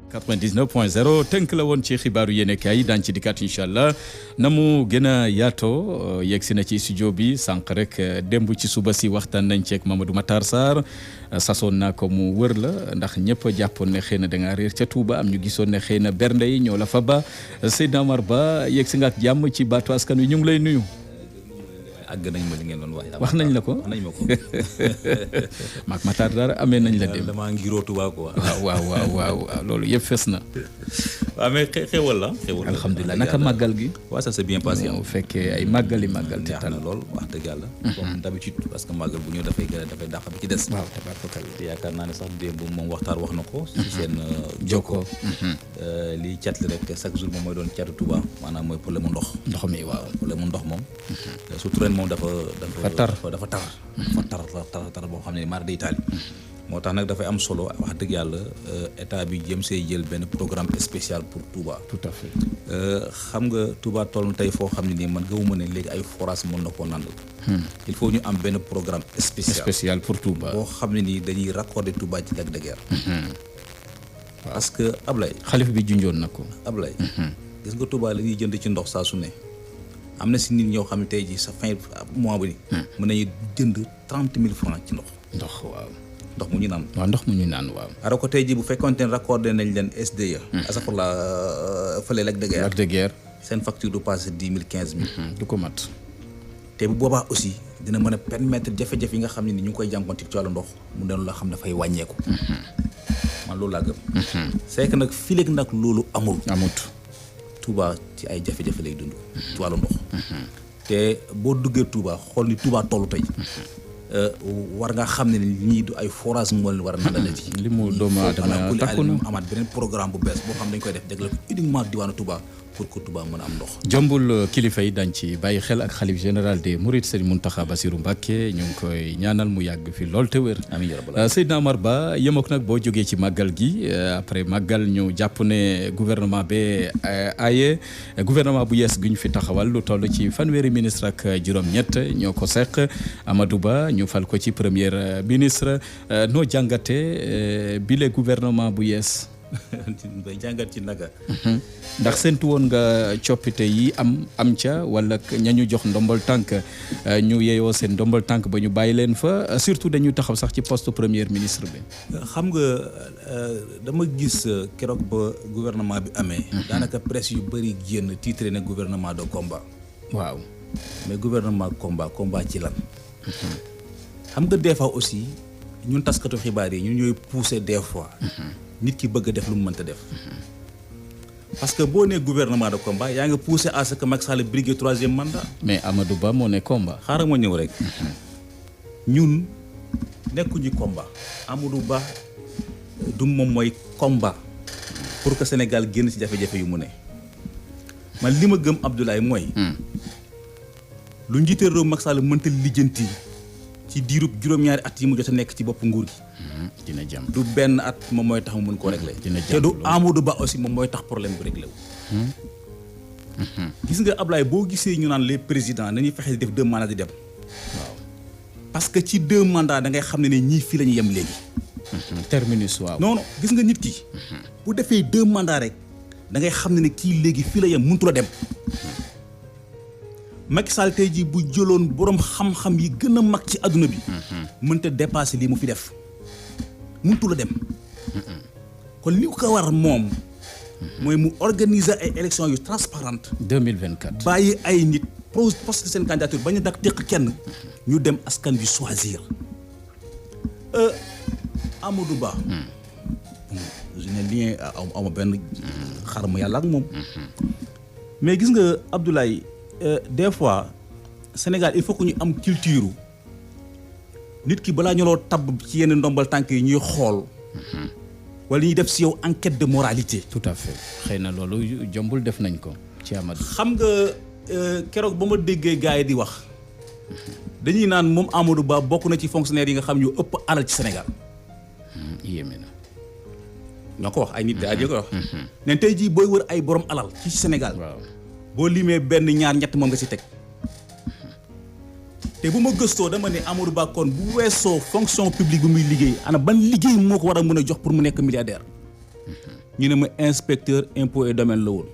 99.0 tënk la woon ci xibaaru yéenekaay yi daañu ci dikkaat incha allah na mu gën a yaatoo yegg si na ci studio bi sànq rek démb ci suba si waxtaan nañ ceeg Mamadou Matar Sarr sasoon naa ko mu wër la ndax ñëpp jàppoon ne xëy na da ngaa réer ca Touba am ñu gisoon ne xëy na bernde yi ñoo la fa ba Seydina Omar Ba yegg si nga ak jàmm ci baatu askan wi ñu ngi lay nuyu. àgg nañ ma li ngeen doon wax nañ la ko wax nañ ma ko. maak Matar dara amee nañ la dem damaa ngiroo Touba quoi. waaw loolu yëpp fes na. waaw mais xewal la. alhamdulilah naka màggal gi. waaw ça c'est bien passé. bu fekkee ay màggali màggal te neex tal na lool wax dëgg yàlla. comme d'habitude parce que màggal bu ñëw dafay gën a dafay dàq bi ci des. waaw tabaarkalla. yaakaar naa ne sax démb moom waxtaan wax na ko. ci seen Jokko. liy cat li rek chaque jour moom mooy doon catu Touba maanaam mooy problème mu ndox. ndox mi waaw. problème mu ndox moom. surtout ren moom dafa tar boo xam ne maar day taali. moo tax nag dafay am solo wax dëgg yàlla état bi jëm see jël benn programme spécial pour Touba. tout à fait. xam nga Touba toll na tey foo xam ne nii man gëwuma ne léegi ay forage mën na koo nandal. il faut ñu am benn programme spécial pour Touba. boo xam ne nii dañuy raccorder Touba ci Lac de Guiers. parce que Ablaye. xalif bi junjoon na ko. Ablaye. gis nga Touba la ñuy jënd ci ndox saa su ne. am na si nit ñoo xam ne tey jii sa fin mois bi. mën nañu jënd 30 000 francs ci ndox. ndox waaw. ndox mu ñu naan. waaw ndox mu ñu naan waaw. alors que tey jii bu fekkoonte ne raccordé nañ leen SDE. asafurla fële Lac de Guiers. Lac de Guiers. seen facture du passé 10 000 15 000. du ko mat. te bu boobaa aussi dina mën a permettre jafe-jafe yi nga xam ne ni ñu ngi koy jànkuwante ci wàllu ndox mu doon loo xam dafay wàññeeku. man loolu laa gëm. c'est que nag fii léegi nag loolu amul. amut. Touba ci ay jafe-jafe lay dund. ci wàllu ndox. te boo duggee Touba xool ni Touba tollu tey. war nga xam ne ñii du ay forage moo leen war a nandale ci. li mu doomu aadama takku na amaat beneen programme bu bees boo xam dañ koy def jagleel ko uniquement diwaanu Touba pour que Touba mën a am ndox. jombul kilifa yi dañ ci bàyyi xel ak xalif général des Mourides Serigne Mountakha Bassirou Mbacké ñu ngi koy ñaanal mu yàgg fi lool te wér. amiin yaa rabbal Seydina Omar Ba yemook nag boo jógee ci màggal gi après màggal ñu jàpp ne gouvernement bi aaye gouvernement bu yees gi ñu fi taxawal lu toll ci fanweeri ministre ak juróom-ñett ñoo ko seq Amadou Ba ñu fal ko ci premier ministre noo jàngate bile gouvernement bu yees. bay jàngat ci naka. ndax séntu woon nga coppite yi am ca wala ñañu jox ndombal tànk ñu yeeyoo seen ndombal tànk ba ñu bàyyi leen fa surtout dañu taxaw sax ci poste premier ministre bi. xam nga dama gis keroog ba gouvernement bi amee. daanaka presse yu bëri génn titré ne gouvernement de combat. waaw mais gouvernement combat ci lan. xam nga des fois aussi ñun taskatu xibaar yi ñun ñooy pousser des fois. nit ki bëgg a def lu mu mënta def. parce que boo nee gouvernement de combat yaa ngi poussé à ce que Macky Sall brigue troisième mandat. mais Amadou Ba moo ne combat. xaaral ma ñëw rek. ñun nekkuñu combat. Amadou Ba du moom mooy combat. pour que Sénégal génn ci jafe-jafe yu mu ne. man li ma gëm Abdoulaye mooy. lu njiite réew Macky Sall mënta lijjanti ci diirub juróom-ñaari at yi mu jot a nekk ci bopp nguur gi. dina jàmm du benn at moom mooy tax mu mën koo réglé. te du Amadou Ba aussi moom mooy tax problème bi réglé wu. gis nga Ablaye boo gisee ñu naan les présidents nañuy fexe di def 2 mandats di dem. waaw parce que ci 2 mandats da ngay xam ne ñii fii la ñu yem léegi. terminus waaw. non gis nga nit ki. bu defee 2 mandats rek da ngay xam ne kii léegi fii la yem mëntu la dem. Macky Sall tey jii bu jëloon borom xam-xam yi gën a mag ci adduna bi. mënta dépasser lii mu fi def. mëntu la dem. kon li ko war moom. mooy mu organiser ay élections yu transparentes. 2024. bàyyi ay nit poste seen candidature bañ a dak teq kenn. ñu dem askan bi choisir. Amadou Ba. je n'ai rien aw ma benn xarma yàlla ak moom. mais gis nga Abdoulaye des fois Sénégal il faut que ñu am culture. nit ki balaa ñu loo tabb ci yenn ndombal tànk yi ñuy xool. wala ñuy def si yow enquête de moralité. tout à fait xëy na loolu jombul def nañ ko ci Amadou. xam nga keroog ba ma déggee gars yi di wax. dañuy naan moom Amadou Ba bokk na ci fonctionnaire yi nga xam ñu ëpp alal ci Sénégal. yéeme na. ñoo ko wax ay nit daal di ko wax. ne tey jii booy wër ay borom alal ci Sénégal. waaw boo limee benn ñaar ñett moom nga ci teg. te bu ma gëstoo dama ne Amadou Ba kon bu weesoo fonction publique bi muy liggéey ana ban liggéey moo ko war a mën a jox pour mu nekk milliardaire. ñu ne ma inspecteur impôt et domaine la woon.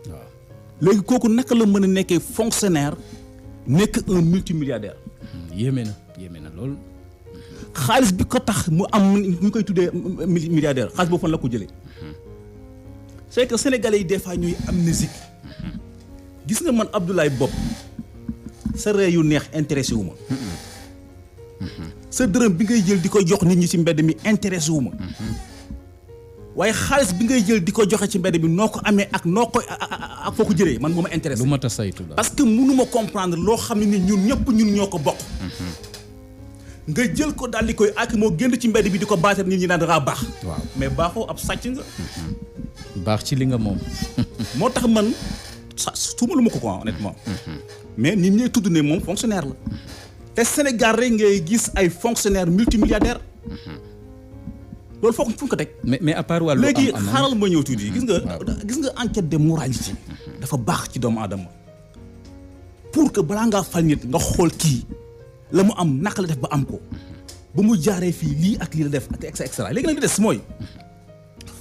waaw léegi kooku naka la mën a nekkee fonctionnaire nekk un multimilliardaire. yéeme na lool. xaalis bi ko tax mu am ñu koy tuddee milliardaire xaalis boobu fan la ko jëlee. c'est que sénégalais yi des fois ñuy amnésique. gis nga man Abdoulaye Bob sa ree yu neex intéressé wu ma. sa dërëm bi ngay jël di ko jox nit ñi ci mbedd mi intéressé wu ma. waaye xaalis bi ngay jël di ko joxe ci mbedd mi noo ko amee ak noo ko ak foo ko jëlee man moo ma intéressé. lu mat a saytu la. parce que mënuma comprendre loo xam ne ni ñun ñëpp ñun ñoo ko bokk. nga jël ko daal di koy ak moo génn ci mbedd bi di ko baatal nit ñi naan dangaa baax. waaw mais baaxoo ab sàcc nga. baax ci li nga moom. moo tax man tuuma lu ma ko quoi honnêtement. mais nit ñi tudd ne moom fonctionnaire la. te Sénégal rek ngay gis ay fonctionnaires multimilliardaires. loolu foog fu ko teg. mais à part wàllu am léegi xaaral ma ñëw tuuti gis nga enquête de moralité. dafa baax ci doomu aadama. pour que balaa ngaa fal nit nga xool kii la mu am naka la def ba am ko. ba mu jaaree fii lii ak lii la def ak extra léegi nag li des mooy.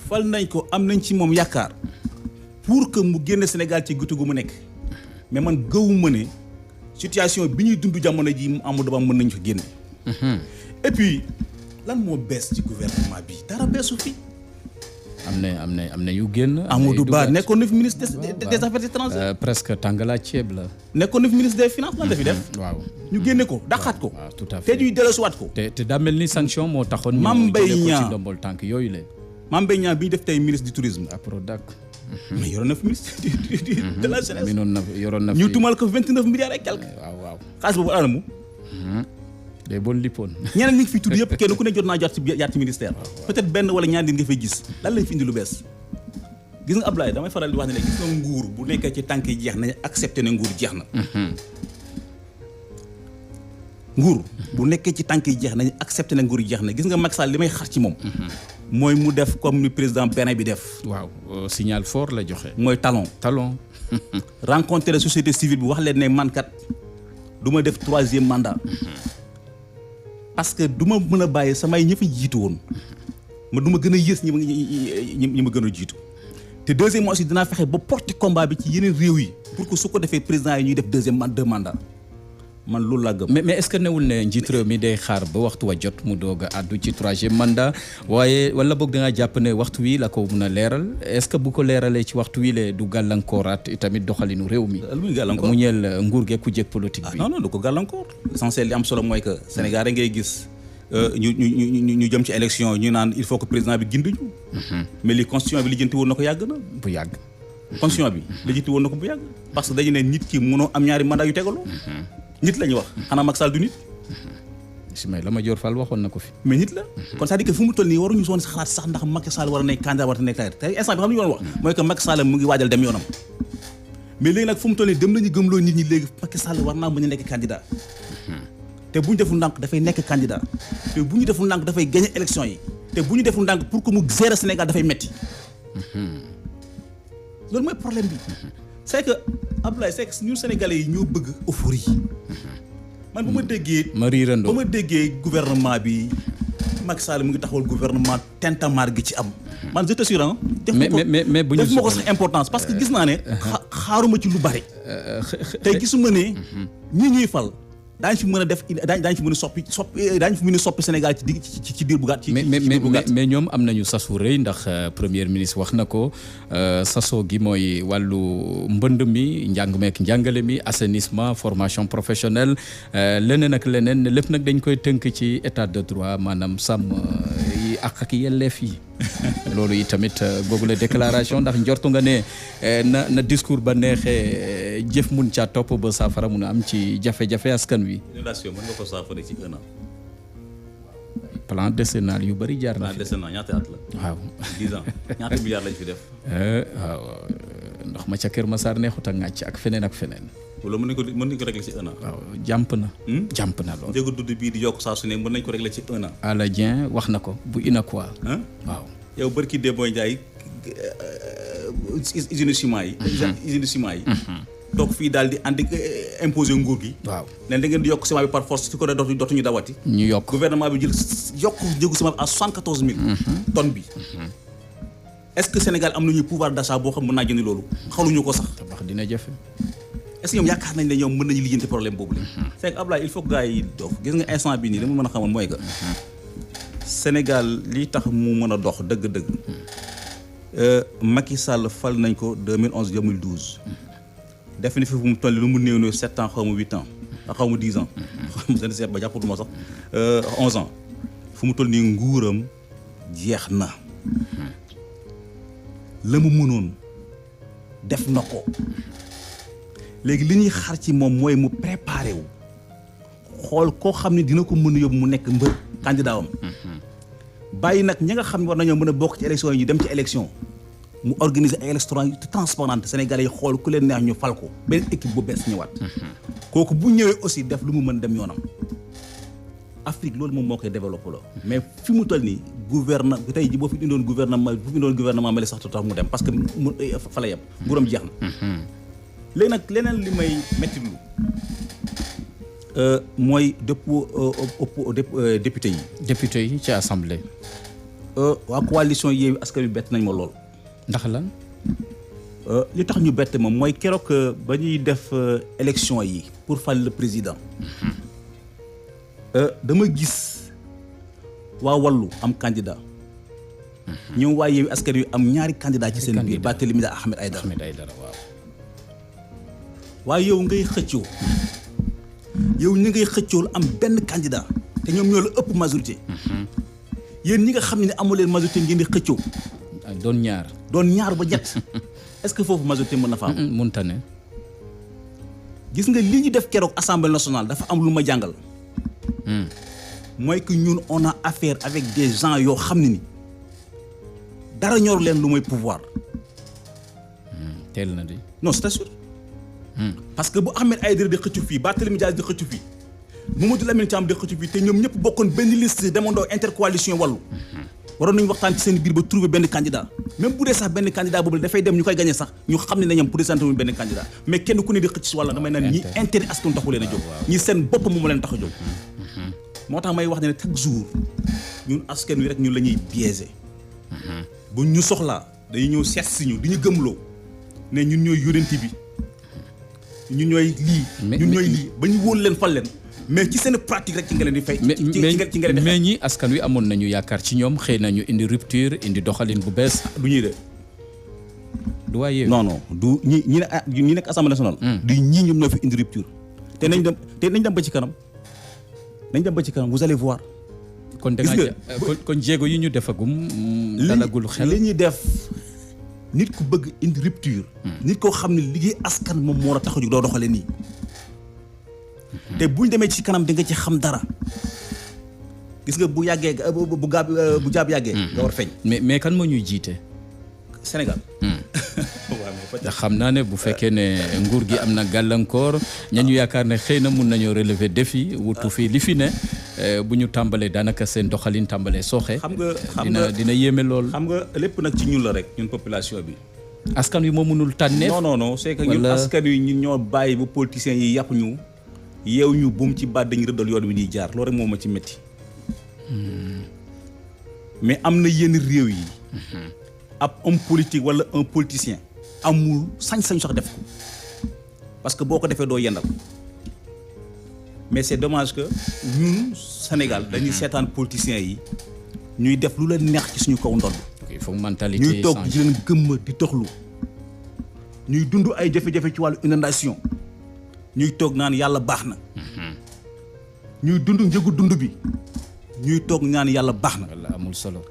fal nañ ko am nañ ci moom yaakaar. pour que mu génne Sénégal ci gutu gu mu nekk. mais man gëwuma ne situation bi ñuy dund jamono ji mu Amadou Ba mën nañu ko génne. et puis lan moo bees ci gouvernement bi dara beesu fi. am na yu génn. Amadou Ba nekkoon na fi ministre des affaires étrangères. presque tàngala ceeb la. nekkoon na fi ministre des finances lan la fi def. waaw ñu génne ko dàqaat ko. waaw tout à fait te ñuy dellusiwaat ko. te daa mel ni sanction moo taxoon. Mame Mbaye ñu Niang ci ndombol tànk yooyu la. Mame Mbaye Niang bi ñu def tey ministre du tourisme. Prodac. mais yoroon na fi ministre de la jeunesse. yoroon na fi ñu tumal ko 29 milliards et quelque. waaw xaalis boobu anamu. day bon lippoon. ñeneen ñi ngi fi tudd yëpp kenn ku ne jot naa jot ci ministère. peut-être benn wala ñaar nit nga fay gis. lan lañ fi indi lu bees. gis nga Ablaye damay faral di wax ne léegi gis nga nguur bu nekkee ci tànk yi jeex nañ accepté ne nguur jeex na. nguur bu nekkee ci tànk yi jeex nañ accepté ne nguur jeex na gis nga Macky Sall li may xar ci moom. mooy mu def comme ni président Bénin bi def. waaw signal fort la joxe. mooy talon. rencontré société civile bi wax leen ne man kat du ma def 3e mandat. parce que du ma mën a bàyyi samay ñi fa jiitu woon. ma du ma gën a yées ñi ma gën a jiitu. te deuxièmement aussi dinaa fexe ba porter combat bi ci yeneen réew yi. pour que su ko defee président yi ñuy def 2e mandat. man loolu laa gëm. mais est-ce que newul ne njiit réew mi day xaar ba waxtu wa jot mu doog a àddu ci 3e mandat waaye wala boog da ngaa jàpp ne waxtu wi la ko mun a leeral est-ce que bu ko leeralee ci waxtu wi le du gàllankooraat tamit doxalinu réew mi. lu muy gàllankoor mu ñeel nguur geeg ku jëkk politique bi. non du ko gàllankoor. l'essentiel li am solo mooy que Sénégal rek ngay gis ñu jëm ci élection ñu naan il faut que président bi ginduñu. mais li constitution bi lijjanti woon na ko yàgg na. bu yàgg. constitution bi lijjanti woon na ko bu yàgg. parce que dañu ne nit ki mënoo am ñaari mandat yu tegaloo. nit la ñu wax xanaa Macky Sall du nit. Ismaïla Madior Fall waxoon na ko fi. mais nit la. kon c'est-à-dire que fu mu toll nii waruñu soon xalaat sax ndax Macky Sall war a nekk candidat war a nekk candidat tey instant bi xam nga ñu doon wax. mooy que Macky Sall mu ngi waajal dem yoonam. mais léegi nag fu mu toll nii dem nañu gëmloo nit ñi léegi Macky Sall war naa mën a nekk candidat. te bu ñu deful ndànk dafay nekk candidat. te bu ñu deful ndànk dafay gagner élection yi. te bu ñu deful ndànk pour que mu gérer Sénégal dafay metti. loolu mooy problème bi. c'est que Abdoulaye c'est que ñun Sénégalais yi ñoo bëgg euphorie. man bu ma déggee gouvernement bi Macky Sall mu ngi taxawal gouvernement tintamarre gi ci am. man je t'assure mais bu ñu def ma ko sax importance parce que gis naa ne. xaaruma ci lu bari. tey gisuma ne. ñuy fal. daañu fi mën a def daañu fi mën a soppi Sénégal ci diir bu gàtt. mais ñoom am nañu sasu rëy ndax premier ministre wax na ko sasoo gi mooy wàllu mbënd mi njàng meek njàngale mi assainissement formation professionnelle leneen ak leneen lépp nag dañ koy tënk ci état de droit maanaam sàmm yi ak yelleef yi. loolu yi tamit googu la déclaration ndax njortu nga ne na discours ba neexee jëf mun caa topp ba saafara mun a am ci jafe-jafe askan wi. inondation mën nga ko saafara ci 1 an. plan décennal yu bari jaar na fi. plan décennal ñaata at la. waaw 10 ans ñaata milliards lañ fi def. waaw ndox ma ca Kër Massar neexut a ŋàcc ak feneen ak feneen. loolu mën nañ ko régler ci 1 an. waaw jàmp na. jàmp na lool. njëgu dudd bii di yokk saa su ne mën nañ ko régler ci 1 an. Alla Dieng wax na ko bu UNACOIS. waaw. yow barki Demba Ndiaye usine ciment yi. usine ciment yi. toog fii daal di andi imposer nguur gi. waaw ne da ngeen di yokk ciment bi par force su ko defee dootuñu dawati. ñu yokk gouvernement bi jël yokk njëgu ciment bi à 74 000. tonnes bi. est-ce que Sénégal am nañu pouvoir d'achat boo xam mën naa jënd loolu. xaluñu ko sax. tabax dina jafe. est-ce que ñoom yaakaar nañ ne ñoom mën nañu lijjanti problème boobu la. c'est que Ablaye il faut que gars yi dox gis nga instant bii nii li ma mën a xamoon mooy que. Sénégal li tax mu mën a dox dëgg-dëgg. Macky Sall fal nañ ko 2011 2012. def na fi fu mu toll lu mu néew 7 ans xaw ma 8 ans. xaw ma 10 ans. xaw ma seen seet ba jàppatuma sax 11 ans. fu mu toll nii nguuram jeex na. la mu mënoon def na ko. léegi li ñuy xaar ci moom mooy mu préparé wu. xool koo xam ne dina ko mën a yóbbu mu nekk mbër candidat am. bàyyi nag ñi nga xam ne war nañoo mën a bokk ci élection yi dem ci élection mu organiser ay élections yu transparentes Sénégalais yi xool ku leen neex ñu fal ko beneen équipe bu bees ñëwaat. kooku bu ñëwee aussi def lu mu mën dem yoonam. Afrique loolu moom moo koy développé la. mais fi mu toll nii gouvernement tey ji boo fi indoon gouvernement mel sax tax mu dem parce que mu fa la yem. nguuram jeex na. léegi nag leneen li may métti lu mooy député yi. député yi ci assemblée. waa coalition Yewwi Askan Wi bett nañ ma lool. ndax lan. li tax ñu bett ma mooy keroog ba ñuy def élection yi pour fal le président. dama gis waa Wallu am candidat. ñoom waa Yewwi Askan Wi am ñaari candidat ci seen biir Barthélémy Dias Ahmed Aïdara waaw. waaye yow ngay xëccoo. yow ñi ngay xëccool am benn candidat te ñoom ñoo la ëpp majorité. yéen ñi nga xam ne amu leen majorité ngeen di xëccoo. doon ñaar ba ñett est-ce que foofu majorité mën na fa am. mënta ne. gis nga li ñu def keroog assemblée nationale dafa am lu ma jàngal. mooy que ñun on a affaire avec des gens yoo xam ne ni dara ñor leen lu mooy pouvoir. teel na di. non c'est sûr. parce que bu Ahmed Aïdara di xëccu fii Barthélémy Dias di xëccu fii Mamadou Lamine Thiam di xëccu fii te ñoom ñëpp bokkoon benn liste demandoo intercoalition Wallu waroon nañu waxtaan ci seen biir ba trouver benn candidat même bu dee sax benn candidat boobu dafay dem ñu koy gagné sax ñu xam ne ñoom présenté wuñu benn candidat mais kenn ku ne di xëcc si wàlla damay naan ñi intérêt askan taxu leen a jóg ñi seen bopp moom leen tax a jóg. moo tax may wax ne chaque jour ñun askan wi rek ñun la ñuy biaisé. bu ñu soxlaa dañuy ñëw seet si ñu di ñu gëmloo ne ñun ñooy yónent bi. ñun ñooy lii ba ñu wóolu leen fal leen mais ci seen pratique rek ci nga leen di fay. ci nga leen di mais ñi askan wi amoon nañu yaakaar ci ñoom xëy nañu indi rupture indi doxalin bu bees. du ñuy de. du waaye non du ñi nekk assemblée nationale. du ñii ñoom ñoo fi indi rupture. te nañ dem ba ci kanam. vous allez voir. kon kon jéego yi ñu defagum. dalagul xel li ñuy def. nit ku bëgg indi rupture. nit koo xam ne liggéey askan moom moo la tax a jóg doo doxale nii. te buñ demee ci kanam di nga ci xam dara. gis nga bu yàggee bu jaab yàggee. nga war feeñ. mais kan moo ñuy jiite. Sénégal. ndax xam naa ne bu fekkee ne nguur gi am na gàllankoor ñañu yaakaar ne xëy na mun nañoo relever défi wutu fii li fi ne bu ñu tàmbalee daanaka seen doxalin tàmbalee sooxe. xam nga dina yéeme lool. xam nga lépp nag ci ñun la rek ñun population bi. askan wi moo mënul tànneef. non c'est que ñun askan wi ñun ñoo bàyyi ba politiciens yi yàpp ñu yeew ñu buum ci baat dañu rëddal yoon wi ñuy jaar loolu rek moo ma ci métti. mais am na yenn réew yi. ab homme politique wala un politicien amul sañ-sañ sax def ko parce que boo ko defee doo yendal mais c'est dommage que ñun Sénégal dañuy seetaan politiciens yi ñuy def lu la neex ci suñu kaw ndodd. il faut mentalité ñuy toog di leen gëmm di toxlu ñuy dund ay jafe-jafe ci wàllu inondation ñuy toog naan yàlla baax na. ñuy dund njëgu dund bi ñuy toog naan yàlla baax na. walla amul solo.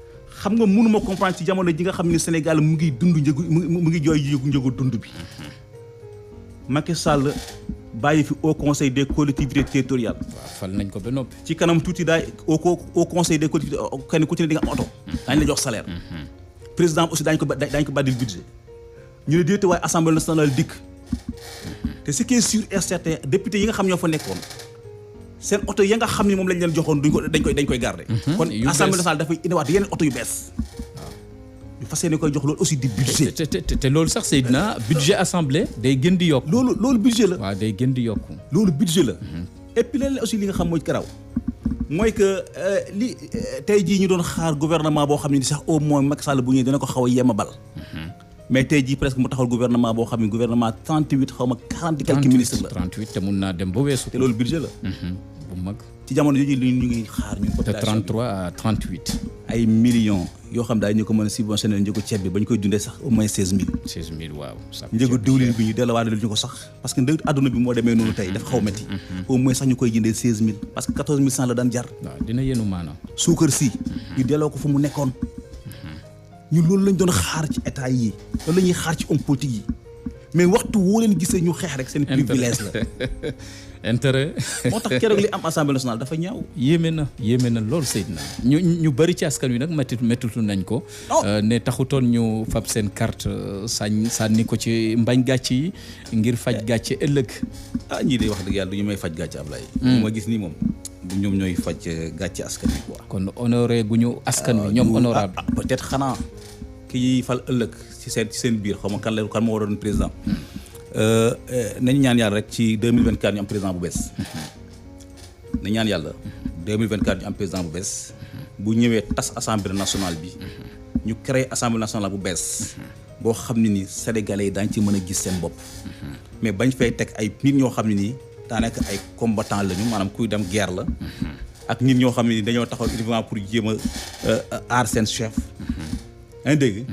xam nga mënuma comprendre ci jamono ji nga xam ne Sénégal mu ngi dund mu ngi jooy njëgu dund bi. Macky Sall bàyyi fi au conseil des collectivités territoriales. waaw fal nañ ko ba noppi. ci kanam tuuti daay au conseil des collectivités kenn ku ci ne di nga am oto. daañu la jox salaire. président aussi daañu ko bàddil budget. ñu ne déete waaye assemblée nationale dikk. te ce qui est sûr et certain député yi nga xam ñoo fa nekkoon. seen oto ya nga xam ne moom lañ leen joxoon dañ koy garder. kon assemblée nationale dafay indiwaat yeneen oto yu bees. ñu fas yéene koy jox loolu aussi di budget. te loolu sax Seydina budget assemblée day gën di yokk. loolu budget la. waaw day gën di yokk. loolu budget la. et puis leneen aussi li nga xam mooy karaw mooy que li tey jii ñu doon xaar gouvernement boo xam ne sax au moins Macky Sall bu ñëwee dina ko xaw a yemabal. mais tey jii presque mu taxawal gouvernement boo xam ne gouvernement 38 xaw ma 40 quelques ministres la. 38 te mun naa dem ba weesu. te loolu budget la. bu mag. ci jamono jooju ñu ngi xaar ñun population de 33 à 38. ay millions yoo xam daal ñu ko mën a subventionné njëgu ceeb bi ba ñu koy dundee sax au moins 16000. 16000 waaw. njëgu diwlin bi ñu delluwaat ñu ko sax parce que ndëg àdduna bi moo demee noonu tey dafa xaw métti. au moins sax ñu koy jëndee 16000 parce que 14100 la daan jar. waaw dina yéenu maanaam. suukar si. ñu delloo ko fu mu nekkoon. ñun loolu lañ doon xaar ci état yi loolu la ñuy xaar ci homme politique yi mais waxtu woo leen gisee ñu xeex rek seen privilège la. intérêt. moo tax keroog li am assemblée nationale dafa ñaaw. yéeme na lool Seydina ñu bëri ci askan wi nag méttitu nañ ko. ne taxutoon ñu fab seen carte sànni ko ci mbañ gàcc yi ngir faj gàcce ëllëg. ñii de wax dëgg yàlla du ñu may faj gàcce Ablaye. ma gis nii moom du ñoom ñooy faj gàcce askan wi quoi. kon honoré gu ñu askan wi ñoom honorable. peut-être xanaa ki fal ëllëg ci seen biir xaw ma kan moo waroon président. nañu ñaan yàlla rek ci 2024 ñu am président bu bees. nañu ñaan yàlla 2024 ñu am président bu bees. bu ñëwee tas assemblée nationale bi. ñu créé assemblée nationale bu bees. boo xam ne ni sénégalais yi daañu ci mën a gis seen bopp. mais bañ fay teg ay nit ñoo xam ne nii daanaka ay combattant lañu maanaam kuy dem guerre la. ak nit ñoo xam ne ni dañoo taxaw uniquement pour jéem a aar seen chef. yaa ngi dégg.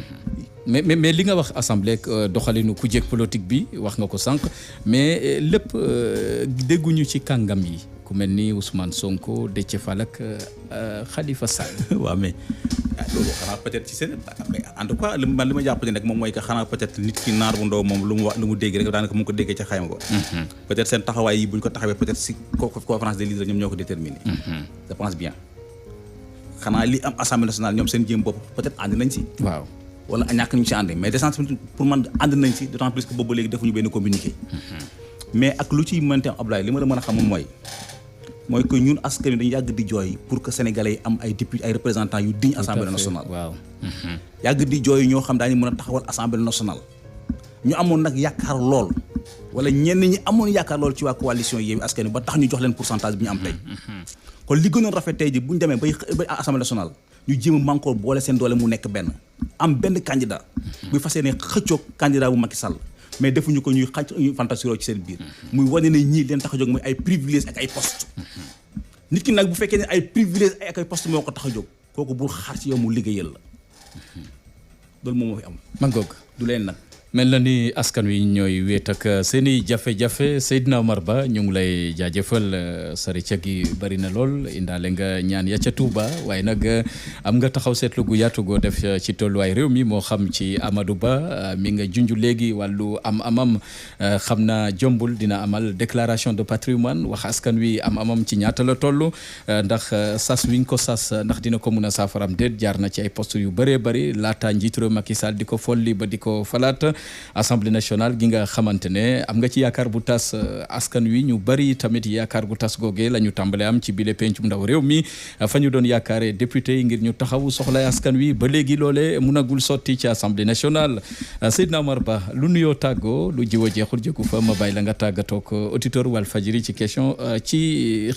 mais li nga wax assemblée doxalinu ku jéeg politique bi wax nga ko sànq mais lépp dégguñu ci kàngam yi ku mel ni Ousmane Sonko Déthié Fall ak Khalifa Sall. waaw mais loolu xanaa peut-être ci seen mais en tout cas li ma jàpp ne rek moom mooy que xanaa peut-être nit ki naar bu ndaw moom lu mu dégg rek daanaka mu ngi ko déggee ca xayma ko. peut-être seen taxawaay yi bu ñu ko taxawee peut-être si conférence des leaders ñoom ñoo ko déterminer. je pense bien xanaa li am assemblée nationale ñoom seen jéem bopp peut-être ànd nañ si. waaw. wala ñàkk ñu ci ànd mais d'essence pour man ànd nañ si d'autant plus que boobu léegi defuñu benn communiqué. mais ak lu ciy mënti am Abdoulaye li ma la mën a xam mooy que ñun askan wi dañu yàgg di jooy pour que sénégalais yi am ay députés ay représentants yu digne assemblée nationale. waaw. yàgg di jooy ñoo xam daañu mën a taxawal assemblée nationale. ñu amoon nag yaakaar lool wala ñenn ñi amoon yaakaar lool ci waa coalition Yewwi Askan Wi ba tax ñu jox leen pourcentage bi ñu am tey. kon li gënoon rafet tey ji bu ñu demee bay assemblée nationale. ñu jéem a mànkoo boole seen doole mu nekk benn am benn candidat buy fas yéene xëccoog candidat bu Macky Sall mais defuñu ko ñuy fantasiroo ci seen biir muy wane ne ñii leen tax a jóg mooy ay privilèges ak ay postes nit ki nag bu fekkee ne ay privilèges ak ay postes moo ko tax a jóg kooku bul xaar ci yow mu liggéeyal la loolu moom moo fi am. mangoog du leen nag. mel na ni askan wi ñooy wéet ak seeni jafe-jafe Seydina Omar Ba ñu ngi lay jaajëfal sari ca gi bari na lool indaale nga ñaan ya ca Touba waaye nag am nga taxaw seetlu gu yaatu goo def ci tolluwaay réew mi moo xam ci Amadou Ba mi nga junj léegi wàllu amam xam naa jombul dina amal déclaration de patrimoine wax askan wi amam ci ñaata la toll ndax sas wiñ ko sas ndax dina ko mun a saafaram déet jaar na ci ay poste yu bëree bëri laata njiitu réew Macky Sall di ko folli ba di ko falaat Assemblée nationale gi nga xamante ne am nga ci yaakaar bu tas askan wi ñu bari tamit yaakaar bu tas googee la ñu tàmbale am ci bile pencum ndaw réew mi fa ñu doon yaakaare député yi ngir ñu taxawu soxlay askan wi ba léegi loole munagul sotti ci Assemblée nationale Seydina Omar Ba lu nuyoo tàggoo lu jiw a jeexul jëkku fa ma bàyyi la nga tàggatoog auditeur Walfadjri ci question ci